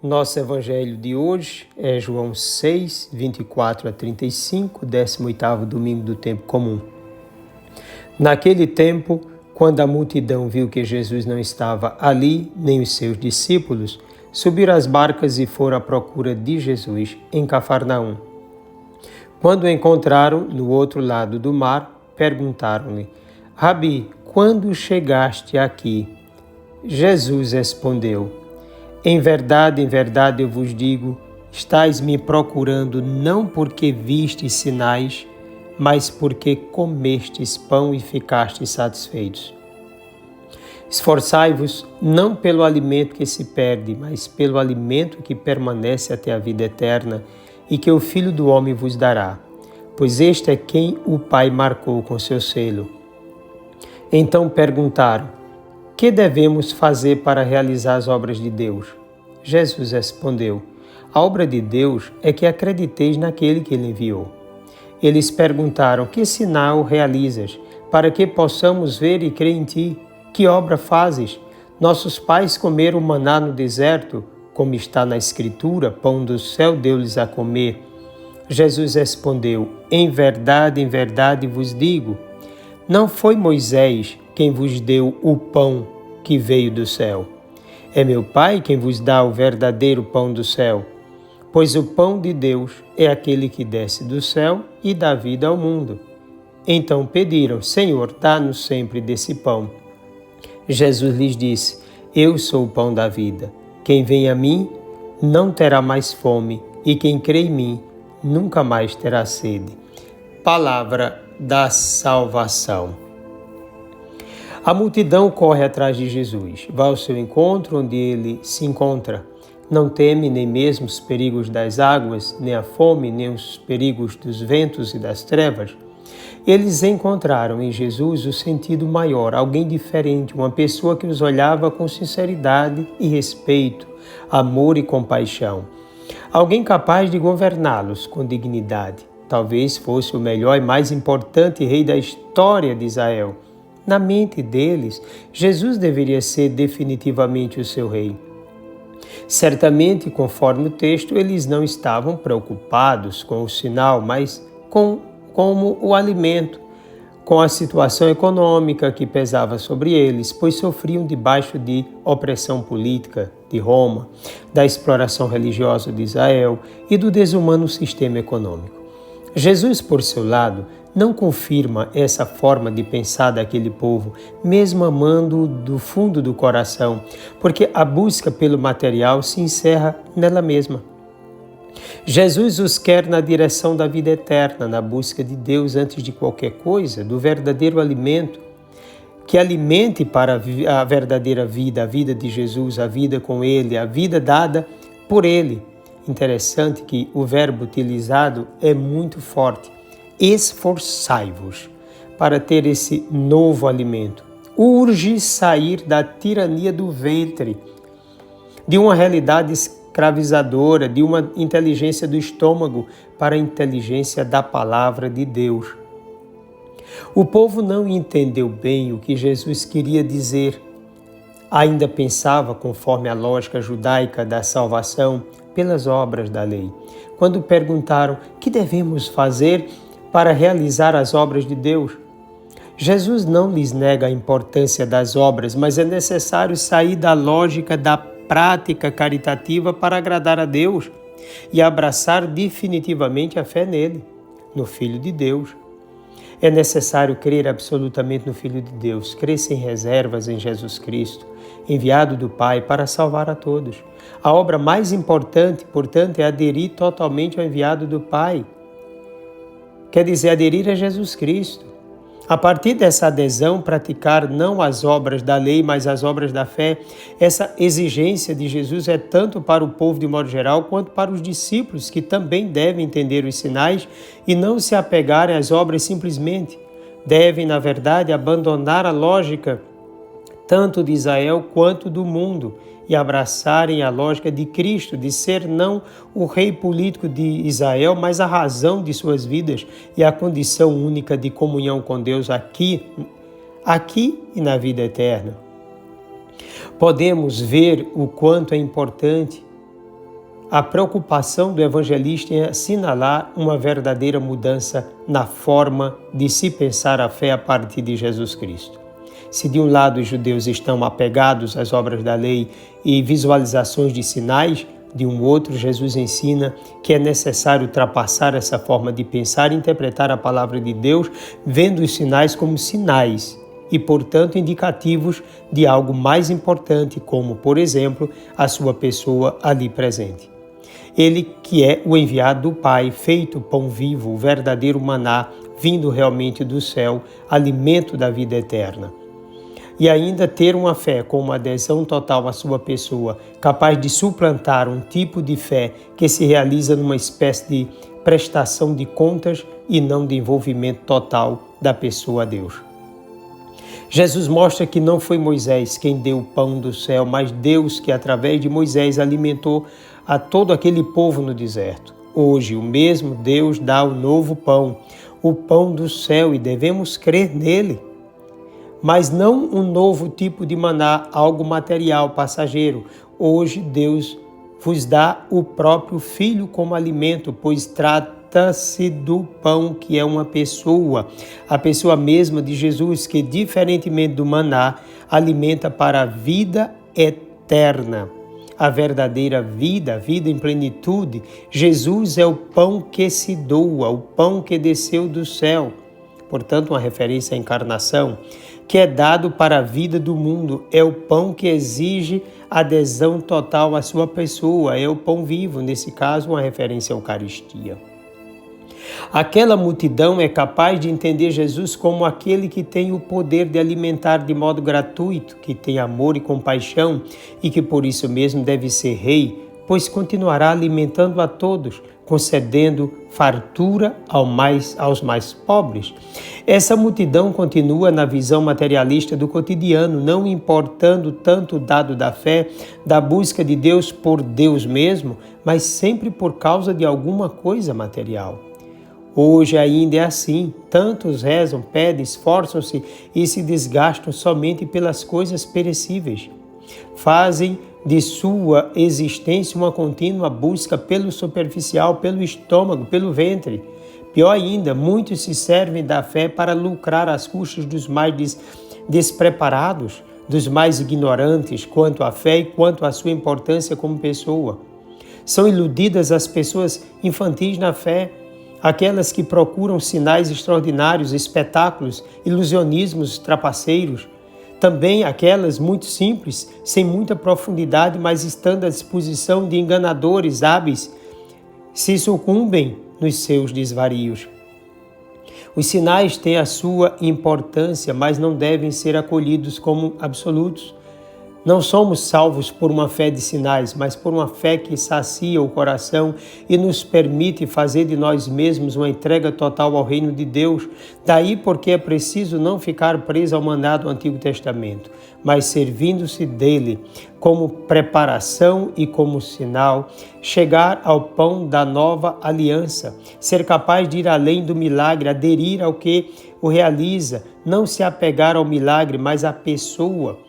Nosso evangelho de hoje é João 6, 24 a 35, 18º domingo do tempo comum. Naquele tempo, quando a multidão viu que Jesus não estava ali, nem os seus discípulos, subiram as barcas e foram à procura de Jesus em Cafarnaum. Quando o encontraram no outro lado do mar, perguntaram-lhe: Rabi, quando chegaste aqui? Jesus respondeu: em verdade, eu vos digo, estais me procurando não porque vistes sinais, mas porque comestes pão e ficastes satisfeitos. Esforçai-vos não pelo alimento que se perde, mas pelo alimento que permanece até a vida eterna e que o Filho do Homem vos dará, pois este é quem o Pai marcou com seu selo. Então perguntaram: que devemos fazer para realizar as obras de Deus? Jesus respondeu: a obra de Deus é que acrediteis naquele que ele enviou. Eles perguntaram: que sinal realizas, para que possamos ver e crer em ti? Que obra fazes? Nossos pais comeram maná no deserto, como está na Escritura, pão do céu deu-lhes a comer. Jesus respondeu: em verdade vos digo, não foi Moisés quem vos deu o pão que veio do céu. É meu Pai quem vos dá o verdadeiro pão do céu, pois o pão de Deus é aquele que desce do céu e dá vida ao mundo. Então pediram: Senhor, dá-nos sempre desse pão. Jesus lhes disse: eu sou o pão da vida. Quem vem a mim não terá mais fome, e quem crê em mim nunca mais terá sede. Palavra da salvação. A multidão corre atrás de Jesus, vai ao seu encontro onde ele se encontra. Não teme nem mesmo os perigos das águas, nem a fome, nem os perigos dos ventos e das trevas. Eles encontraram em Jesus o sentido maior, alguém diferente, uma pessoa que os olhava com sinceridade e respeito, amor e compaixão. Alguém capaz de governá-los com dignidade. Talvez fosse o melhor e mais importante rei da história de Israel. Na mente deles, Jesus deveria ser definitivamente o seu rei. Certamente, conforme o texto, eles não estavam preocupados com o sinal, mas como o alimento, com a situação econômica que pesava sobre eles, pois sofriam debaixo de opressão política de Roma, da exploração religiosa de Israel e do desumano sistema econômico. Jesus, por seu lado, não confirma essa forma de pensar daquele povo, mesmo amando do fundo do coração, porque a busca pelo material se encerra nela mesma. Jesus os quer na direção da vida eterna, na busca de Deus antes de qualquer coisa, do verdadeiro alimento, que alimente para a verdadeira vida, a vida de Jesus, a vida com Ele, a vida dada por Ele. Interessante que o verbo utilizado é muito forte. Esforçai-vos para ter esse novo alimento. Urge sair da tirania do ventre, de uma realidade escravizadora, de uma inteligência do estômago para a inteligência da palavra de Deus. O povo não entendeu bem o que Jesus queria dizer. Ainda pensava, conforme a lógica judaica da salvação, pelas obras da lei. Quando perguntaram: que devemos fazer para realizar as obras de Deus? Jesus não lhes nega a importância das obras, mas é necessário sair da lógica da prática caritativa para agradar a Deus e abraçar definitivamente a fé nele, no Filho de Deus. É necessário crer absolutamente no Filho de Deus, crer sem reservas em Jesus Cristo, enviado do Pai para salvar a todos. A obra mais importante, portanto, é aderir totalmente ao enviado do Pai. Quer dizer, aderir a Jesus Cristo. A partir dessa adesão, praticar não as obras da lei, mas as obras da fé. Essa exigência de Jesus é tanto para o povo de modo geral, quanto para os discípulos, que também devem entender os sinais e não se apegarem às obras simplesmente. Devem, na verdade, abandonar a lógica tanto de Israel quanto do mundo, e abraçarem a lógica de Cristo, de ser não o rei político de Israel, mas a razão de suas vidas e a condição única de comunhão com Deus aqui e na vida eterna. Podemos ver o quanto é importante a preocupação do evangelista em assinalar uma verdadeira mudança na forma de se pensar a fé a partir de Jesus Cristo. Se de um lado os judeus estão apegados às obras da lei e visualizações de sinais, de um outro Jesus ensina que é necessário ultrapassar essa forma de pensar e interpretar a palavra de Deus, vendo os sinais como sinais e, portanto, indicativos de algo mais importante, como, por exemplo, a sua pessoa ali presente. Ele que é o enviado do Pai, feito pão vivo, o verdadeiro maná, vindo realmente do céu, alimento da vida eterna. E ainda ter uma fé com uma adesão total à sua pessoa, capaz de suplantar um tipo de fé que se realiza numa espécie de prestação de contas e não de envolvimento total da pessoa a Deus. Jesus mostra que não foi Moisés quem deu o pão do céu, mas Deus que, através de Moisés, alimentou a todo aquele povo no deserto. Hoje, o mesmo Deus dá o novo pão, o pão do céu, e devemos crer nele. Mas não um novo tipo de maná, algo material, passageiro. Hoje, Deus vos dá o próprio Filho como alimento, pois trata-se do pão que é uma pessoa, a pessoa mesma de Jesus, que, diferentemente do maná, alimenta para a vida eterna. A verdadeira vida, a vida em plenitude. Jesus é o pão que se doa, o pão que desceu do céu. Portanto, uma referência à encarnação, que é dado para a vida do mundo. É o pão que exige adesão total à sua pessoa. É o pão vivo, nesse caso, uma referência à Eucaristia. Aquela multidão é capaz de entender Jesus como aquele que tem o poder de alimentar de modo gratuito, que tem amor e compaixão e que por isso mesmo deve ser rei, pois continuará alimentando a todos, concedendo fartura aos mais pobres. Essa multidão continua na visão materialista do cotidiano, não importando tanto o dado da fé, da busca de Deus por Deus mesmo, mas sempre por causa de alguma coisa material. Hoje ainda é assim, tantos rezam, pedem, esforçam-se e se desgastam somente pelas coisas perecíveis. Fazem de sua existência uma contínua busca pelo superficial, pelo estômago, pelo ventre. Pior ainda, muitos se servem da fé para lucrar às custas dos mais despreparados, dos mais ignorantes quanto à fé e quanto à sua importância como pessoa. São iludidas as pessoas infantis na fé, aquelas que procuram sinais extraordinários, espetáculos, ilusionismos trapaceiros. Também aquelas muito simples, sem muita profundidade, mas estando à disposição de enganadores hábeis, se sucumbem nos seus desvarios. Os sinais têm a sua importância, mas não devem ser acolhidos como absolutos. Não somos salvos por uma fé de sinais, mas por uma fé que sacia o coração e nos permite fazer de nós mesmos uma entrega total ao reino de Deus. Daí porque é preciso não ficar preso ao maná do Antigo Testamento, mas servindo-se dele como preparação e como sinal, chegar ao pão da nova aliança, ser capaz de ir além do milagre, aderir ao que o realiza, não se apegar ao milagre, mas à pessoa.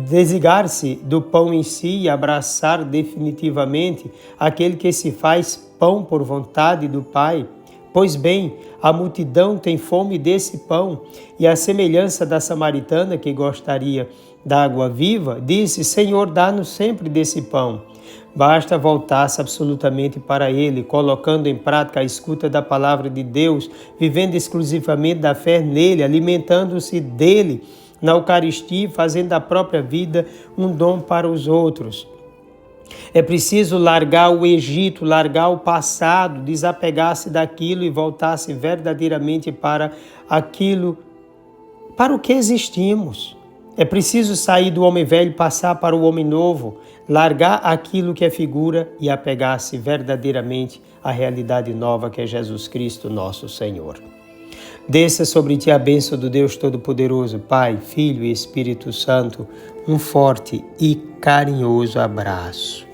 Desligar-se do pão em si e abraçar definitivamente aquele que se faz pão por vontade do Pai. Pois bem, a multidão tem fome desse pão, e a semelhança da samaritana que gostaria da água viva, disse: Senhor, dá-nos sempre desse pão. Basta voltar-se absolutamente para Ele, colocando em prática a escuta da palavra de Deus, vivendo exclusivamente da fé nele, alimentando-se dele, na Eucaristia, fazendo da própria vida um dom para os outros. É preciso largar o Egito, largar o passado, desapegar-se daquilo e voltar-se verdadeiramente para aquilo, para o que existimos. É preciso sair do homem velho e passar para o homem novo, largar aquilo que é figura e apegar-se verdadeiramente à realidade nova que é Jesus Cristo, nosso Senhor. Desça sobre ti a bênção do Deus Todo-Poderoso, Pai, Filho e Espírito Santo, um forte e carinhoso abraço.